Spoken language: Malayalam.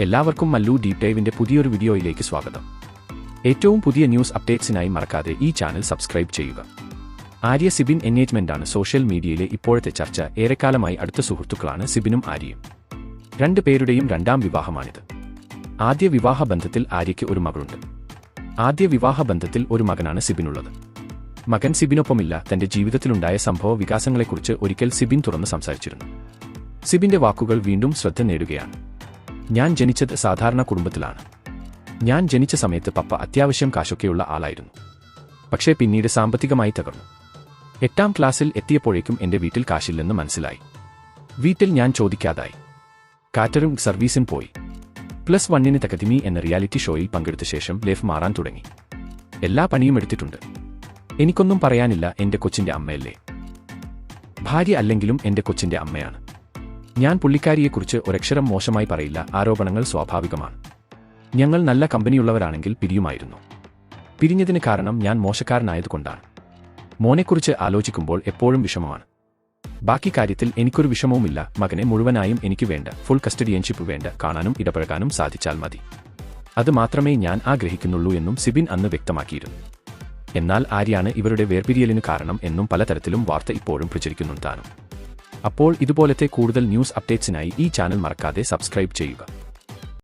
എല്ലാവർക്കും മല്ലു ഡീപ് ഡൈവിന്റെ പുതിയൊരു വീഡിയോയിലേക്ക് സ്വാഗതം. ഏറ്റവും പുതിയ ന്യൂസ് അപ്ഡേറ്റ്സിനായി മറക്കാതെ ഈ ചാനൽ സബ്സ്ക്രൈബ് ചെയ്യുക. ആര്യ സിബിൻ എൻഗേജ്മെന്റാണ് സോഷ്യൽ മീഡിയയിലെ ഇപ്പോഴത്തെ ചർച്ച. ഏറെക്കാലമായി അടുത്ത സുഹൃത്തുക്കളാണ് സിബിനും ആര്യയും. രണ്ടു പേരുടെയും രണ്ടാം വിവാഹമാണിത്. ആദ്യ വിവാഹ ബന്ധത്തിൽ ആര്യയ്ക്ക് ഒരു മകളുണ്ട്. ആദ്യ വിവാഹ ബന്ധത്തിൽ ഒരു മകനാണ് സിബിനുള്ളത്. മകൻ സിബിനൊപ്പമില്ല. തന്റെ ജീവിതത്തിലുണ്ടായ സംഭവ വികാസങ്ങളെക്കുറിച്ച് ഒരിക്കൽ സിബിൻ തുറന്ന് സംസാരിച്ചിരുന്നു. സിബിന്റെ വാക്കുകൾ വീണ്ടും ശ്രദ്ധ നേടുകയാണ്. ഞാൻ ജനിച്ചത് സാധാരണ കുടുംബത്തിലാണ്. ഞാൻ ജനിച്ച സമയത്ത് പപ്പ അത്യാവശ്യം കാശൊക്കെയുള്ള ആളായിരുന്നു. പക്ഷേ പിന്നീട് സാമ്പത്തികമായി തകർന്നു. 8ാം ക്ലാസ്സിൽ എത്തിയപ്പോഴേക്കും എന്റെ വീട്ടിൽ കാശില്ലെന്ന് മനസ്സിലായി. വീട്ടിൽ ഞാൻ ചോദിക്കാതായി. കാറ്ററിംഗ് സർവീസിന് പോയി. +1 തകതിമി എന്ന റിയാലിറ്റി ഷോയിൽ പങ്കെടുത്ത ശേഷം ലൈഫ് മാറാൻ തുടങ്ങി. എല്ലാ പണിയും എടുത്തിട്ടുണ്ട്. എനിക്കൊന്നും പറയാനില്ല. എന്റെ കൊച്ചിന്റെ അമ്മയല്ലേ. ഭാര്യ അല്ലെങ്കിലും എന്റെ കൊച്ചിന്റെ അമ്മയാണ്. ഞാൻ പുള്ളിക്കാരിയെക്കുറിച്ച് ഒരക്ഷരം മോശമായി പറയില്ല. ആരോപണങ്ങൾ സ്വാഭാവികമാണ്. ഞങ്ങൾ നല്ല കമ്പനിയുള്ളവരാണെങ്കിൽ പിരിയുമായിരുന്നു. പിരിഞ്ഞതിന് കാരണം ഞാൻ മോശക്കാരനായതുകൊണ്ടാണ്. മോനെക്കുറിച്ച് ആലോചിക്കുമ്പോൾ എപ്പോഴും വിഷമമാണ്. ബാക്കി കാര്യത്തിൽ എനിക്കൊരു വിഷമവുമില്ല. മകനെ മുഴുവനായും എനിക്ക് വേണ്ട. ഫുൾ കസ്റ്റഡിയൻഷിപ്പ് വേണ്ട. കാണാനും ഇടപഴകാനും സാധിച്ചാൽ മതി. അത് മാത്രമേ ഞാൻ ആഗ്രഹിക്കുന്നുള്ളൂ എന്നും സിബിൻ അന്ന് വ്യക്തമാക്കിയിരുന്നു. എന്നാൽ ആര്യാണ് ഇവരുടെ വേർപിരിയലിന് കാരണം എന്നും പലതരത്തിലും വാർത്ത ഇപ്പോഴും പ്രചരിക്കുന്നുണ്ടാണ്. അപ്പോൾ ഇതുപോലത്തെ കൂടുതൽ ന്യൂസ് അപ്ഡേറ്റ്സിനായി ഈ ചാനൽ മറക്കാതെ സബ്സ്ക്രൈബ് ചെയ്യുക.